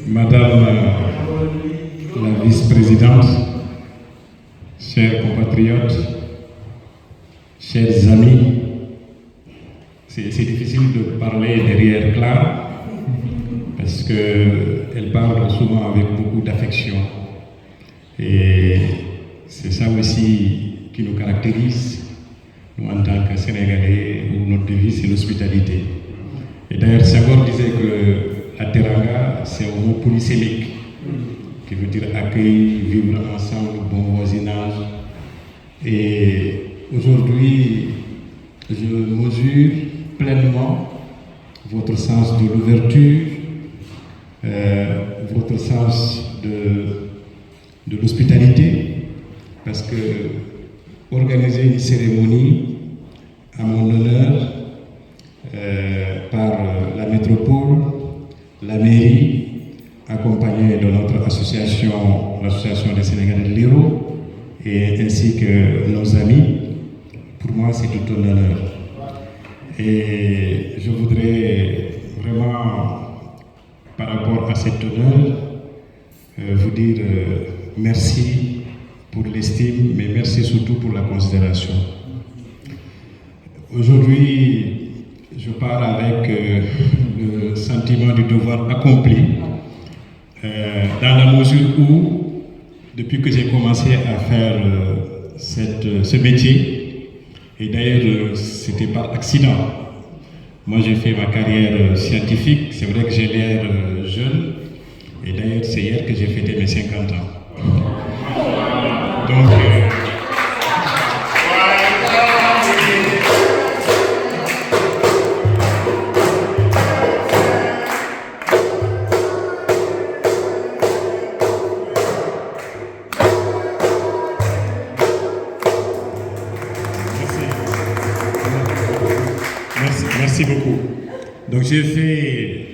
Madame la vice-présidente, chers compatriotes, chers amis, c'est difficile de parler derrière Claire parce qu'elle parle souvent avec beaucoup d'affection. Et c'est ça aussi qui nous caractérise, nous en tant que Sénégalais, où notre devise c'est l'hospitalité. Et d'ailleurs, Senghor disait que la teranga, c'est un mot polysémique, qui veut dire accueil, vivre ensemble, bon voisinage. Et aujourd'hui, je mesure pleinement votre sens de l'ouverture, votre sens de l'hospitalité, parce que organiser une cérémonie à mon honneur par la métropole, la mairie, accompagnée de notre association, l'association des Sénégalais de l'Hérault, et ainsi que nos amis, pour moi c'est tout un honneur. Et je voudrais vraiment, par rapport à cet honneur, vous dire merci pour l'estime, mais merci surtout pour la considération. Aujourd'hui, je pars avec le sentiment du devoir accompli, dans la mesure où, depuis que j'ai commencé à faire ce métier, et d'ailleurs c'était par accident. Moi j'ai fait ma carrière scientifique, c'est vrai que j'ai l'air jeune, et d'ailleurs c'est hier que j'ai fêté mes 50 ans. Donc, merci beaucoup. Donc j'ai fait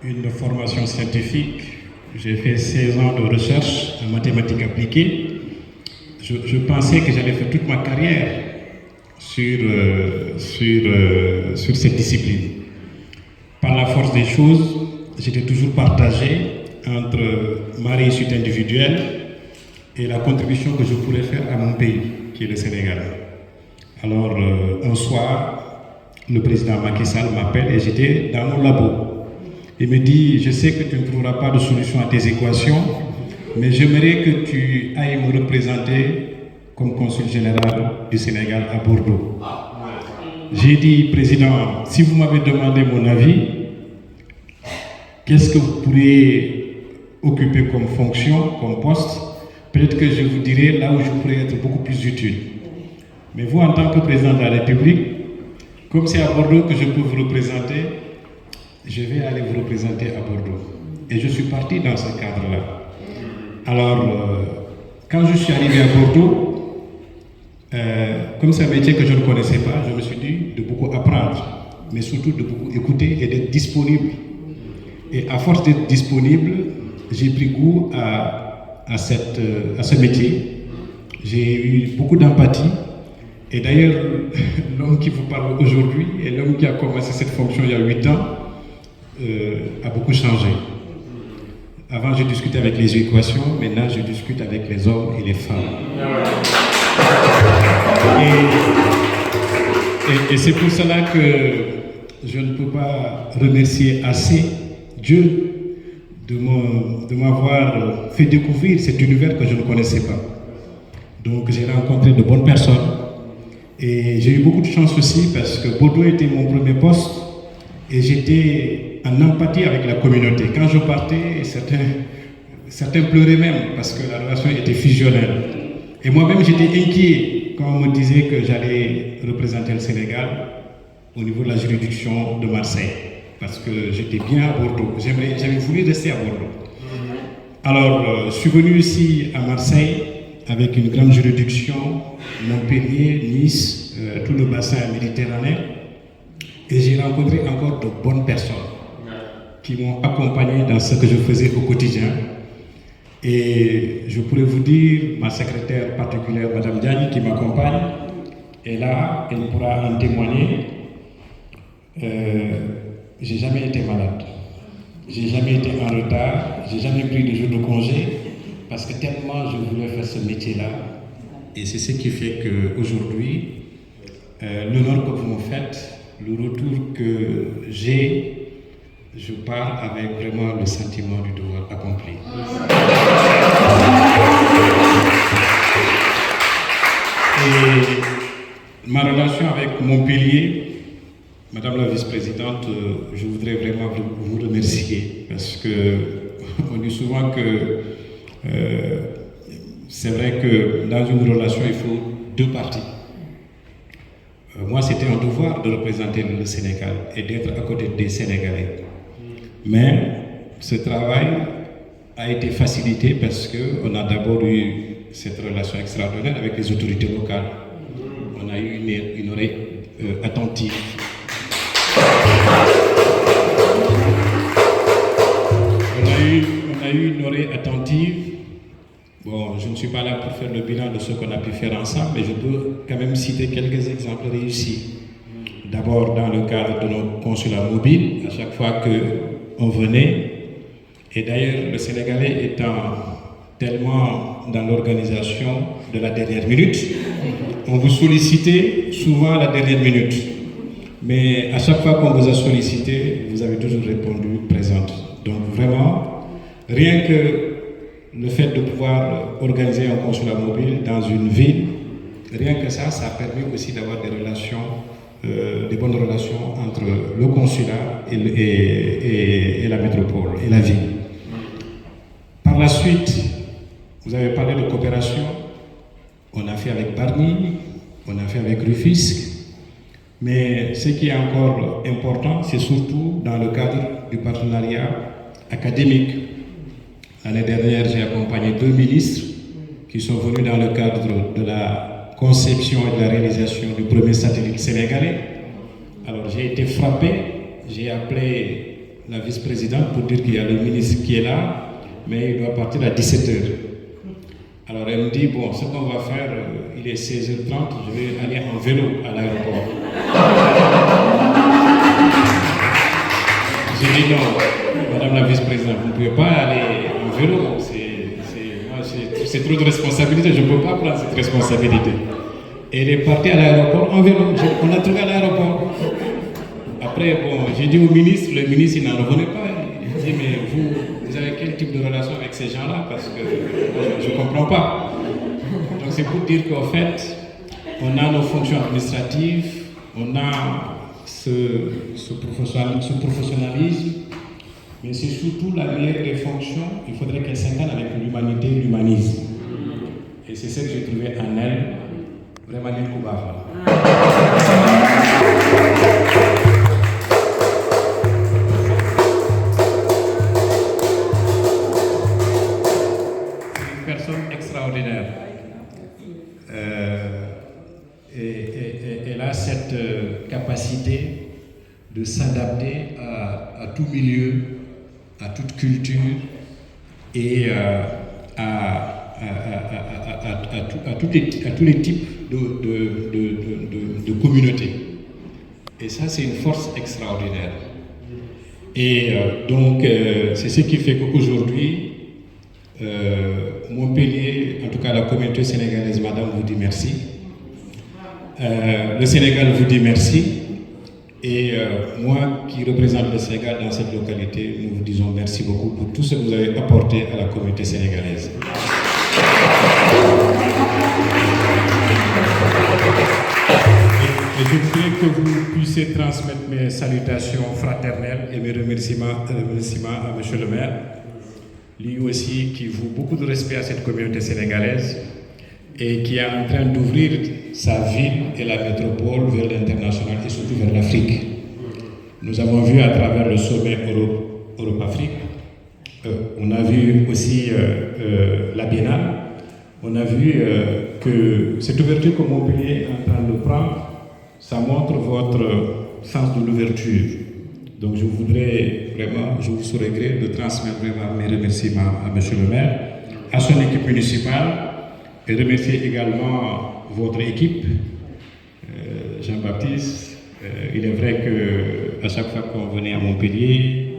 une formation scientifique, j'ai fait 16 ans de recherche en mathématiques appliquées. Je pensais que j'allais faire toute ma carrière sur cette discipline. Par la force des choses, j'étais toujours partagé entre ma réussite individuelle et la contribution que je pourrais faire à mon pays, qui est le Sénégal. Alors, un soir, le président Macky Sall m'appelle et j'étais dans mon labo. Il me dit, je sais que tu ne trouveras pas de solution à tes équations, mais j'aimerais que tu ailles me représenter comme consul général du Sénégal à Bordeaux. J'ai dit, président, si vous m'avez demandé mon avis, qu'est-ce que vous pourriez occuper comme fonction, comme poste? Peut-être que je vous dirai là où je pourrais être beaucoup plus utile. Mais vous, en tant que président de la République, comme c'est à Bordeaux que je peux vous représenter, je vais aller vous représenter à Bordeaux. Et je suis parti dans ce cadre-là. Alors, quand je suis arrivé à Bordeaux, comme c'est un métier que je ne connaissais pas, je me suis dit de beaucoup apprendre, mais surtout de beaucoup écouter et d'être disponible. Et à force d'être disponible, j'ai pris goût à ce métier. J'ai eu beaucoup d'empathie. Et d'ailleurs, l'homme qui vous parle aujourd'hui et l'homme qui a commencé cette fonction il y a 8 ans a beaucoup changé. Avant, je discutais avec les équations, maintenant, je discute avec les hommes et les femmes. Et c'est pour cela que je ne peux pas remercier assez Dieu de m'avoir fait découvrir cet univers que je ne connaissais pas. Donc, j'ai rencontré de bonnes personnes. Et j'ai eu beaucoup de chance aussi parce que Bordeaux était mon premier poste et j'étais en empathie avec la communauté. Quand je partais, certains pleuraient même parce que la relation était fusionnelle. Et moi-même, j'étais inquiet quand on me disait que j'allais représenter le Sénégal au niveau de la juridiction de Marseille parce que j'étais bien à Bordeaux. J'avais voulu rester à Bordeaux. Alors, je suis venu ici à Marseille avec une grande juridiction, Montpellier, Nice, tout le bassin méditerranéen. Et j'ai rencontré encore de bonnes personnes qui m'ont accompagné dans ce que je faisais au quotidien. Et je pourrais vous dire, ma secrétaire particulière, Madame Diagne, qui m'accompagne, est là, elle pourra en témoigner. J'ai jamais été malade. j'ai jamais été en retard, j'ai jamais pris de jour de congé, parce que tellement je voulais faire ce métier-là. Et c'est ce qui fait qu'aujourd'hui, l'honneur que vous me faites, le retour que j'ai, je pars avec vraiment le sentiment du devoir accompli. Et ma relation avec Montpellier, Madame la vice-présidente, je voudrais vraiment vous remercier parce que on dit souvent que c'est vrai que dans une relation, il faut deux parties. Moi, c'était un devoir de représenter le Sénégal et d'être à côté des Sénégalais. Mais ce travail a été facilité parce qu'on a d'abord eu cette relation extraordinaire avec les autorités locales. On a eu une oreille attentive. On a eu une oreille attentive. Bon, je ne suis pas là pour faire le bilan de ce qu'on a pu faire ensemble, mais je peux quand même citer quelques exemples réussis. D'abord, dans le cadre de nos consulats mobiles, à chaque fois qu'on venait, et d'ailleurs, le Sénégalais étant tellement dans l'organisation de la dernière minute, on vous sollicitait souvent à la dernière minute. Mais à chaque fois qu'on vous a sollicité, vous avez toujours répondu présente. Donc vraiment, rien que le fait de pouvoir organiser un consulat mobile dans une ville, rien que ça a permis aussi d'avoir des relations, des bonnes relations entre le consulat et la métropole et la ville. Par la suite, vous avez parlé de coopération. On a fait avec Bargny, on a fait avec Rufisque. Mais ce qui est encore important, c'est surtout dans le cadre du partenariat académique. L'année dernière, j'ai accompagné 2 ministres qui sont venus dans le cadre de la conception et de la réalisation du premier satellite sénégalais. Alors j'ai été frappé, j'ai appelé la vice-présidente pour dire qu'il y a le ministre qui est là, mais il doit partir à 17h. Alors elle me dit, bon, ce qu'on va faire, il est 16h30, je vais aller en vélo à l'aéroport. J'ai dit non, madame la vice-présidente, vous ne pouvez pas aller en vélo, c'est trop de responsabilité, je ne peux pas prendre cette responsabilité. Et elle est partie à l'aéroport en vélo, on l'a trouvé à l'aéroport. Après, bon, j'ai dit au ministre, le ministre il n'en revenait pas. Il dit, mais vous avez quel type de relation avec ces gens-là? Parce que je ne comprends pas. Donc c'est pour dire qu'en fait, on a nos fonctions administratives, on a ce professionnalisme, mais c'est surtout la meilleure des fonctions, il faudrait qu'elle s'incarne avec l'humanité et l'humanisme. Et c'est ce que j'ai trouvé en elle, vraiment une Koubafa. C'est une personne extraordinaire. Elle a cette capacité de s'adapter à tout milieu, à toute culture et à tous les types de communautés. Et ça, c'est une force extraordinaire. Et donc, c'est ce qui fait qu'aujourd'hui, Montpellier, en tout cas la communauté sénégalaise, madame, vous dit merci. Le Sénégal vous dit merci. Et moi qui représente le Sénégal dans cette localité, nous vous disons merci beaucoup pour tout ce que vous avez apporté à la communauté sénégalaise. Et je voudrais que vous puissiez transmettre mes salutations fraternelles et mes remerciements à M. le maire, lui aussi qui voue beaucoup de respect à cette communauté sénégalaise et qui est en train d'ouvrir sa ville et la métropole vers l'international et surtout vers l'Afrique. Nous avons vu à travers le sommet Europe-Afrique, on a vu aussi la Biennale, on a vu que cette ouverture que Montpellier est en train de prendre, ça montre votre sens de l'ouverture. Donc je voudrais vraiment, je vous serais gré de transmettre vraiment mes remerciements à M. le maire, à son équipe municipale, et remercier également votre équipe, Jean-Baptiste. Il est vrai qu'à chaque fois qu'on venait à Montpellier,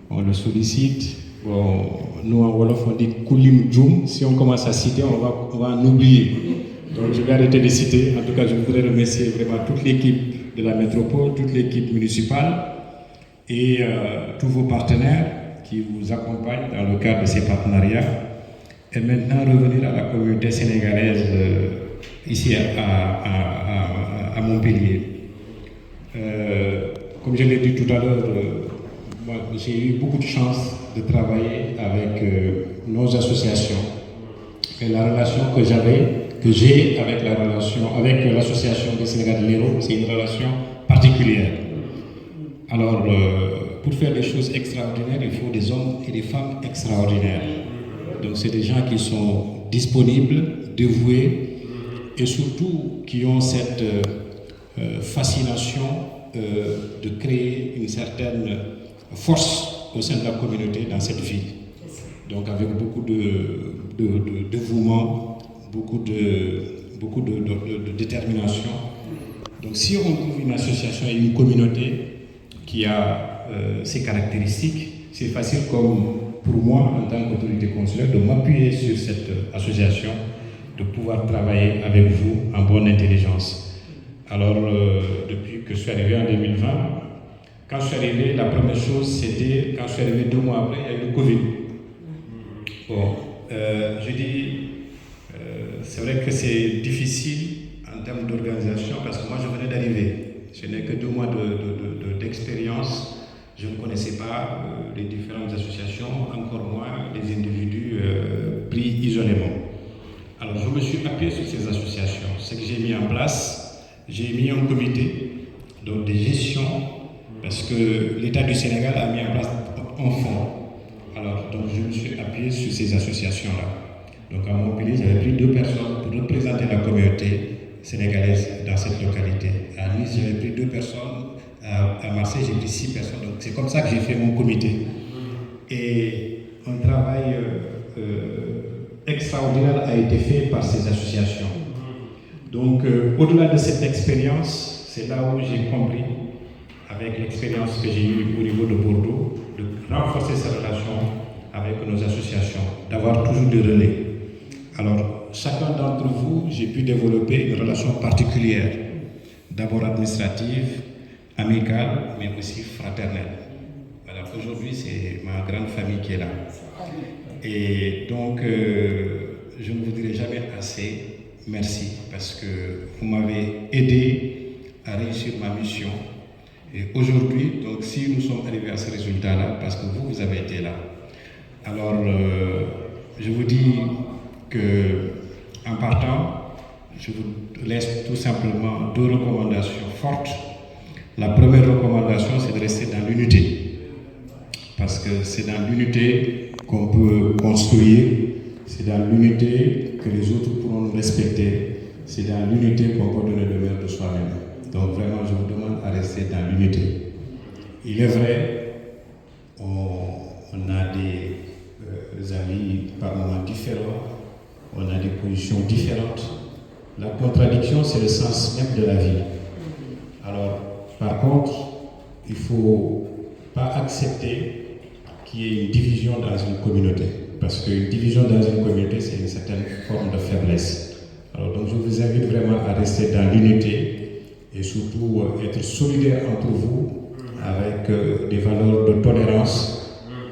on le sollicite. Bon, nous en Wolof on dit Koulim Djoum, si on commence à citer, on va en oublier. Donc je vais arrêter de citer. En tout cas, je voudrais remercier vraiment toute l'équipe de la métropole, toute l'équipe municipale et tous vos partenaires qui vous accompagnent dans le cadre de ces partenariats. Et maintenant revenir à la communauté sénégalaise ici à Montpellier. Comme je l'ai dit tout à l'heure, moi j'ai eu beaucoup de chance de travailler avec nos associations et la relation que j'ai avec l'association des Sénégalais de l'Hérault, c'est une relation particulière. Alors, pour faire des choses extraordinaires, il faut des hommes et des femmes extraordinaires. Donc, c'est des gens qui sont disponibles, dévoués et surtout qui ont cette fascination de créer une certaine force au sein de la communauté dans cette ville. Donc, avec beaucoup de dévouement, beaucoup de détermination. Donc, si on trouve une association et une communauté qui a ces caractéristiques, c'est facile comme pour moi, en tant qu'autorité consulaire, de m'appuyer sur cette association, de pouvoir travailler avec vous en bonne intelligence. Alors, depuis que je suis arrivé en 2020, quand je suis arrivé, la première chose, c'était, quand je suis arrivé 2 mois après, il y a eu le Covid. Bon, je dis, c'est vrai que c'est difficile en termes d'organisation, parce que moi, je venais d'arriver. Je n'ai que 2 mois d'expérience. Je ne connaissais pas les différentes associations, encore moins les individus pris isolément. Alors je me suis appuyé sur ces associations. Ce que j'ai mis en place, j'ai mis un comité donc de gestion, parce que l'État du Sénégal a mis en place un fonds. Alors donc je me suis appuyé sur ces associations-là. Donc à Montpellier, j'avais pris 2 personnes pour représenter la communauté sénégalaise dans cette localité. À Nice, j'avais pris 2 personnes. À Marseille, j'ai pris 6 personnes. Donc c'est comme ça que j'ai fait mon comité. Et un travail extraordinaire a été fait par ces associations. Donc au-delà de cette expérience, c'est là où j'ai compris, avec l'expérience que j'ai eue au niveau de Bordeaux, de renforcer ces relations avec nos associations, d'avoir toujours des relais. Alors, chacun d'entre vous, j'ai pu développer une relation particulière, d'abord administrative, amicale, mais aussi fraternelle. Voilà, aujourd'hui, c'est ma grande famille qui est là. Et donc, je ne vous dirai jamais assez merci, parce que vous m'avez aidé à réussir ma mission. Et aujourd'hui, donc, si nous sommes arrivés à ce résultat-là, parce que vous avez été là. Alors, je vous dis que, en partant, je vous laisse tout simplement 2 recommandations fortes. La première recommandation, c'est de rester dans l'unité. Parce que c'est dans l'unité qu'on peut construire, c'est dans l'unité que les autres pourront nous respecter, c'est dans l'unité qu'on peut donner le meilleur de soi-même. Donc vraiment, je vous demande à rester dans l'unité. Il est vrai, on a des avis par moments différents, on a des positions différentes. La contradiction, c'est le sens même de la vie. Alors, par contre, il ne faut pas accepter qu'il y ait une division dans une communauté. Parce qu'une division dans une communauté, c'est une certaine forme de faiblesse. Alors, donc, je vous invite vraiment à rester dans l'unité et surtout être solidaire entre vous avec des valeurs de tolérance.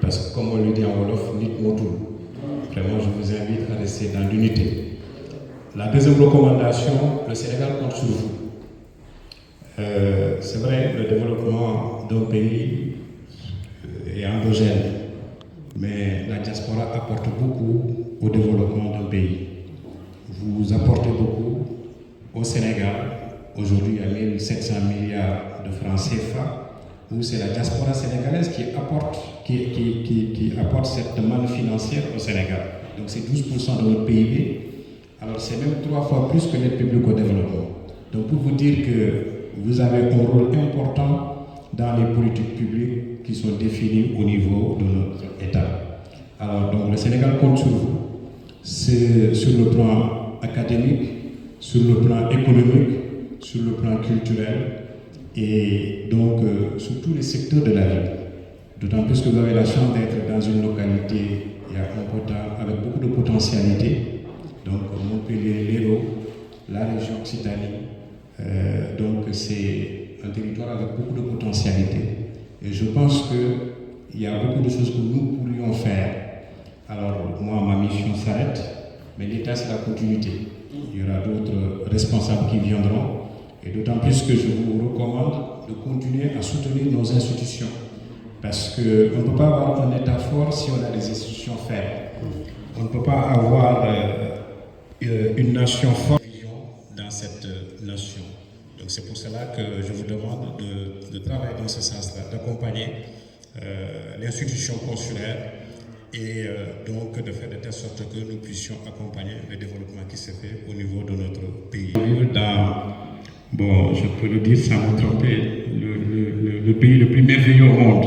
Parce que, comme on le dit en Wolof, nit motul. Vraiment, je vous invite à rester dans l'unité. La deuxième recommandation, le Sénégal compte sur vous. C'est vrai, le développement d'un pays est endogène, mais la diaspora apporte beaucoup au développement d'un pays. Vous apportez beaucoup au Sénégal. Aujourd'hui, il y a 1700 milliards de francs CFA, où c'est la diaspora sénégalaise qui apporte cette manne financière au Sénégal. Donc c'est 12% de notre PIB. Alors c'est même 3 fois plus que l'aide publique au développement. Donc pour vous dire que vous avez un rôle important dans les politiques publiques qui sont définies au niveau de notre État. Alors donc le Sénégal compte sur vous. C'est sur le plan académique, sur le plan économique, sur le plan culturel et donc sur tous les secteurs de la vie. D'autant plus que vous avez la chance d'être dans une localité avec beaucoup de potentialités. Donc Montpellier, l'Hérault, la région Occitanie. Donc c'est un territoire avec beaucoup de potentialités. Et je pense qu'il y a beaucoup de choses que nous pourrions faire. Alors moi, ma mission s'arrête, mais l'État c'est la continuité. Il y aura d'autres responsables qui viendront. Et d'autant plus que je vous recommande de continuer à soutenir nos institutions. Parce qu'on ne peut pas avoir un État fort si on a des institutions faibles. On ne peut pas avoir une nation forte dans cette nation. Donc c'est pour cela que je vous demande de travailler dans ce sens-là, d'accompagner l'institution consulaire et donc de faire de telle sorte que nous puissions accompagner le développement qui se fait au niveau de notre pays. Vivre bon, je peux le dire sans me tromper, le pays le plus merveilleux au monde.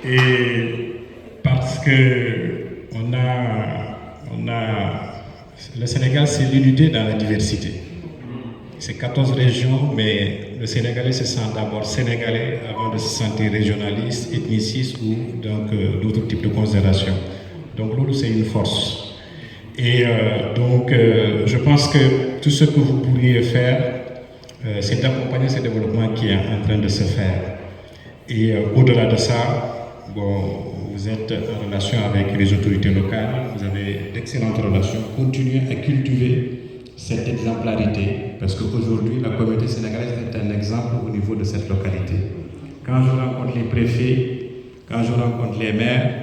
Et parce que le Sénégal, c'est l'unité dans la diversité. C'est 14 régions, mais le Sénégalais se sent d'abord sénégalais avant de se sentir régionaliste, ethniciste ou donc d'autres types de considérations. Donc l'autre, c'est une force. Et je pense que tout ce que vous pourriez faire, c'est d'accompagner ce développement qui est en train de se faire. Et au-delà de ça, bon, vous êtes en relation avec les autorités locales, vous avez d'excellentes relations. Continuez à cultiver cette exemplarité, parce qu'aujourd'hui, la communauté sénégalaise est un exemple au niveau de cette localité. Quand je rencontre les préfets, quand je rencontre les maires,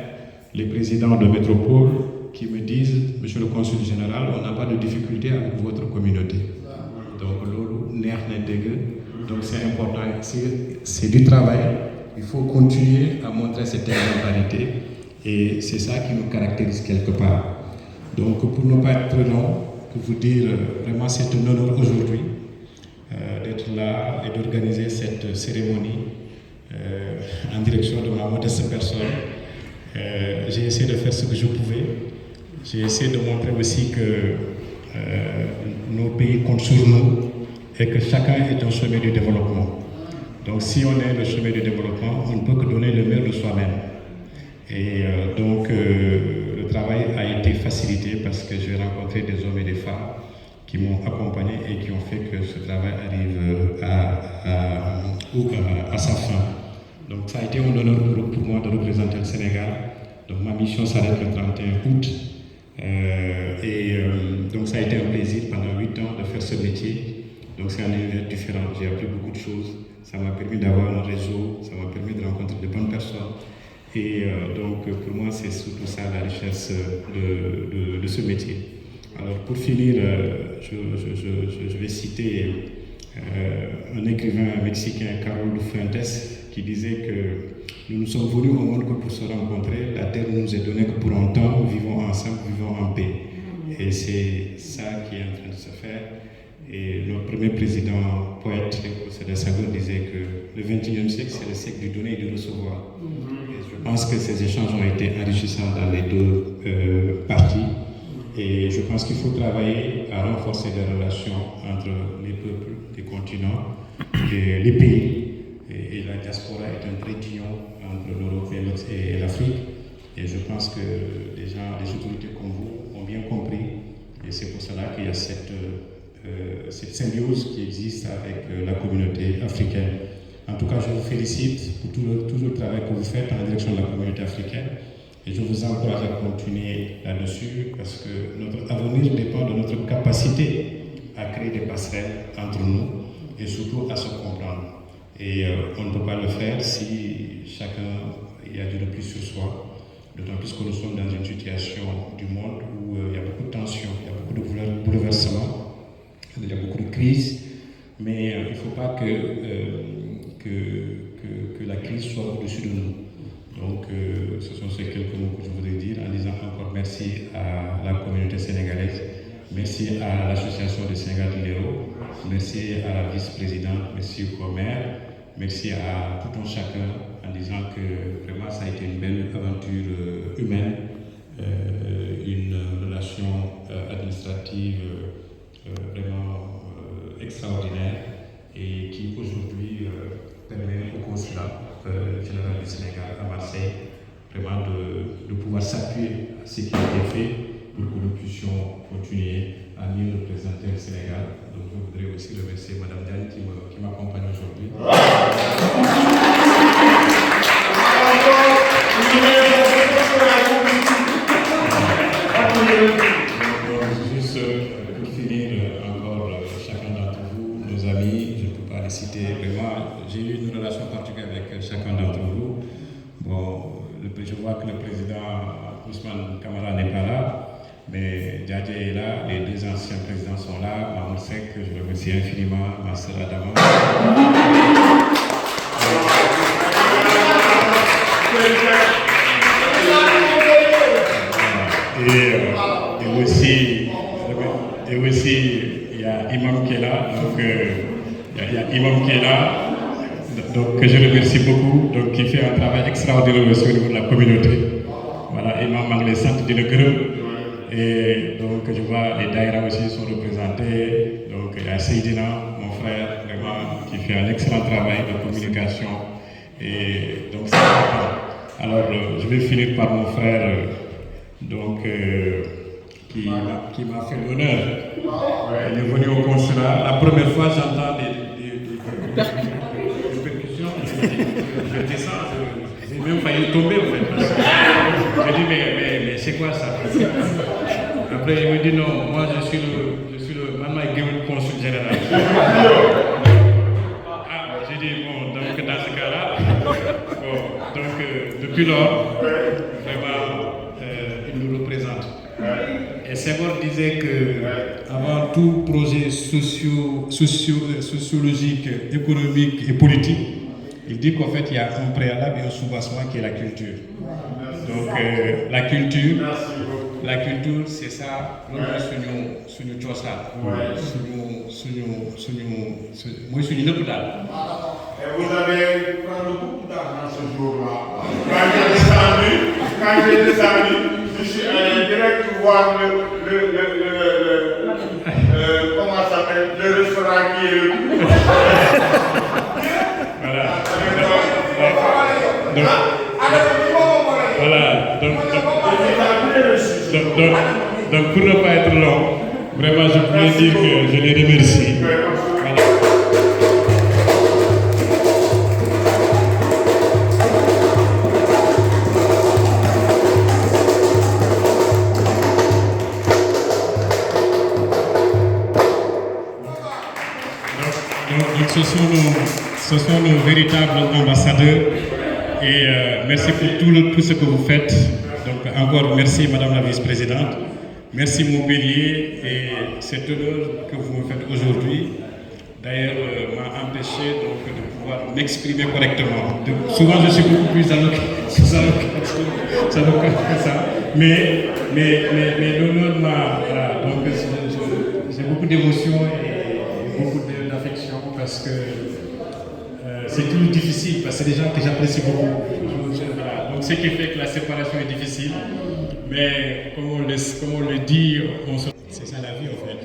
les présidents de métropole, qui me disent, Monsieur le Consul général, on n'a pas de difficulté avec votre communauté. Donc, donc c'est important, c'est du travail. Il faut continuer à montrer cette exemplarité et c'est ça qui nous caractérise quelque part. Donc, pour ne pas être trop long, pour vous dire, vraiment c'est un honneur aujourd'hui d'être là et d'organiser cette cérémonie en direction de ma modeste personne. J'ai essayé de faire ce que je pouvais. J'ai essayé de montrer aussi que nos pays comptent sur nous et que chacun est un chemin du développement. Donc si on est le chemin du développement, on ne peut que donner le meilleur de soi-même. Et le travail a été facilité parce que j'ai rencontré des hommes et des femmes qui m'ont accompagné et qui ont fait que ce travail arrive à sa fin. Donc ça a été un honneur pour moi de représenter le Sénégal. Donc ma mission s'arrête le 31 août. Donc ça a été un plaisir pendant 8 ans de faire ce métier. Donc c'est un univers différent, j'ai appris beaucoup de choses. Ça m'a permis d'avoir un réseau, ça m'a permis de rencontrer de bonnes personnes. Et donc pour moi c'est surtout ça la richesse de ce métier. Alors pour finir, je vais citer un écrivain mexicain, Carlos Fuentes, qui disait que nous sommes venus au monde que pour se rencontrer, la terre nous est donnée que pour un temps, vivons ensemble, vivons en paix. Et c'est ça qui est en train de se faire. Et notre premier président, poète, Léopold Sédar Senghor, disait que le XXIe siècle, c'est le siècle du donner et du recevoir. Et je pense que ces échanges ont été enrichissants dans les deux parties. Et je pense qu'il faut travailler à renforcer les relations entre les peuples, les continents, les pays. Et la diaspora est un trait d'union entre l'Europe et l'Afrique. Et je pense que les gens, les autorités comme vous ont bien compris. Et c'est pour cela qu'il y a cette symbiose qui existe avec la communauté africaine. En tout cas, je vous félicite pour tout le travail que vous faites en direction de la communauté africaine. Et je vous encourage à continuer là-dessus parce que notre avenir dépend de notre capacité à créer des passerelles entre nous et surtout à se comprendre. Et on ne peut pas le faire si chacun y a du repli sur soi, d'autant plus que nous sommes dans une situation du monde où il y a beaucoup de tensions, il y a beaucoup de bouleversements, il y a beaucoup de crises, mais il ne faut pas que la crise soit au-dessus de nous. Donc, ce sont ces quelques mots que je voudrais dire en disant encore merci à la communauté sénégalaise, merci à l'association de Sénégal de l'Hérault, merci à la vice-présidente, merci au maire, merci à tout un chacun en disant que vraiment ça a été une belle aventure humaine, une relation administrative vraiment extraordinaire et qui aujourd'hui permet au consulat général du Sénégal à Marseille vraiment de pouvoir s'appuyer à ce qui a été fait pour que nous puissions continuer à mieux représenter le Sénégal. Donc je voudrais aussi remercier Mme Diagne qui m'accompagne aujourd'hui. Juste pour finir, encore chacun d'entre vous, nos amis, je ne peux pas les citer vraiment, j'ai eu une relation particulière avec chacun d'entre vous. Bon, je vois que le président Ousmane Camara n'est pas là, mais Djadje est là, les deux anciens présidents sont là, Mahmoud Sek, je le remercie infiniment, ma sœur Adama. Et aussi, il y a Imam qui est là, donc il y a Imam qui est là, donc que je remercie beaucoup, donc qui fait un travail extraordinaire aussi au niveau de la communauté. Voilà, Imam Manglé Centre de Legreux, et donc je vois les Daïra aussi sont représentés, donc il y a Seydina, mon frère, vraiment, qui fait un excellent travail de communication, et donc c'est important. Alors, je vais finir par mon frère, donc, qui m'a fait l'honneur. Il est venu au consulat. La première fois, j'entends des percussions. Je descends, j'ai même failli tomber en fait. Je dis, mais c'est quoi ça? Après, il me dit, non, moi je suis le Mama Guéoul consul général. J'ai dit, bon, donc dans ce cas-là, bon, donc depuis lors, vraiment, il nous représente. Et Senghor disait que avant tout projet sociologique, économique et politique, il dit qu'en fait il y a un préalable et un soubassement qui est la culture. Donc la culture c'est ça, moi je suis nëpp daal. Vous avez pris beaucoup d'argent ce jour-là. Quand j'ai descendu, je suis allé direct voir comment ça s'appelle, le restaurant qui est le Voilà. Donc pour ne pas être long, vraiment je voulais dire que je les remercie. Voilà. Donc ce sont nos véritables ambassadeurs et merci pour tout ce que vous faites. Donc encore merci Madame la Vice-Présidente, merci Montpellier et cet honneur que vous me faites aujourd'hui. D'ailleurs m'a empêché donc, de pouvoir m'exprimer correctement. Souvent je suis beaucoup plus aloquent que ça, mais l'honneur m'a... Voilà, donc j'ai beaucoup d'émotions et beaucoup d'affection parce que c'est toujours difficile, parce que c'est des gens que j'apprécie beaucoup. Voilà. Donc ce qui fait que la séparation est difficile, mais comme on le dit, c'est ça la vie en fait.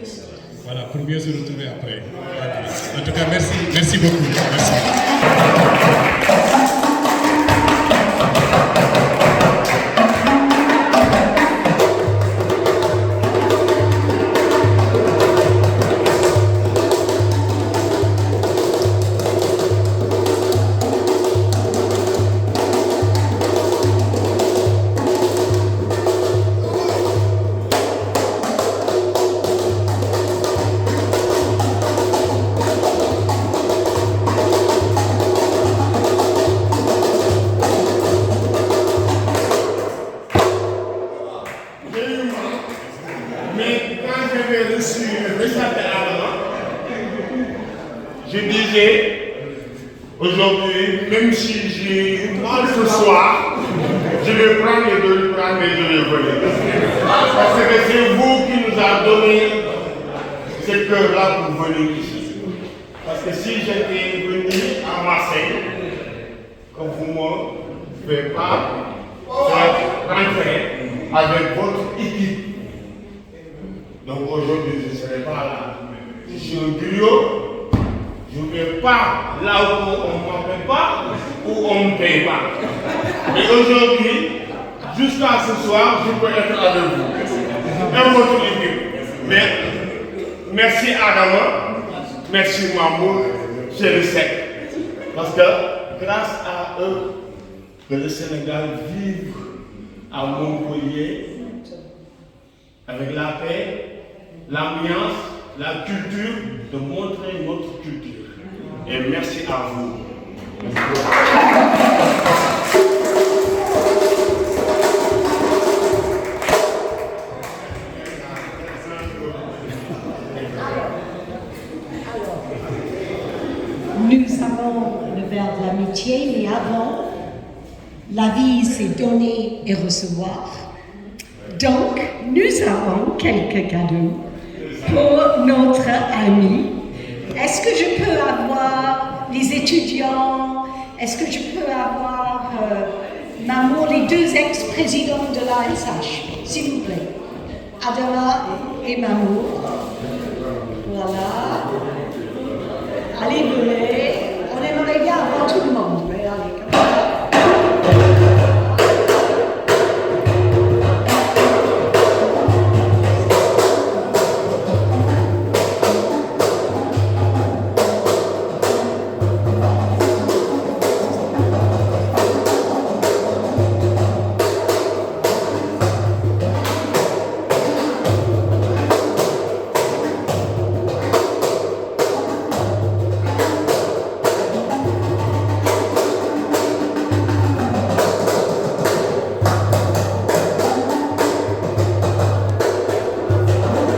Voilà, pour mieux se retrouver après. Voilà. En tout cas, merci beaucoup. Merci. Je disais, aujourd'hui, même si j'ai mal ce soir, je vais prendre les deux prendre et je vais venir. Parce que c'est vous qui nous avez donné ce cœur-là pour venir ici. Parce que si j'étais venu à Marseille, comme vous ne pouvez pas rentrer avec votre équipe. Donc aujourd'hui, je ne serai pas là. Je suis un griot. Je vais là où on ne paie pas, ou on ne paye pas. Mais aujourd'hui, jusqu'à ce soir, je peux être avec vous. Et votre équipe. Mais, merci Adama, merci Mamour, c'est le sec. Parce que grâce à eux, que le Sénégal vive à Montpellier avec la paix, l'ambiance, la culture, de montrer notre culture. Et merci à vous. Nous avons le verre de l'amitié, mais avant, la vie c'est donner et recevoir. Donc, nous avons quelques cadeaux pour notre ami. Est-ce que je peux avoir les étudiants? Est-ce que je peux avoir Mamour, les deux ex-présidents de l'ASH, s'il vous plaît? Adama et Mamour. Voilà. Allez, venez.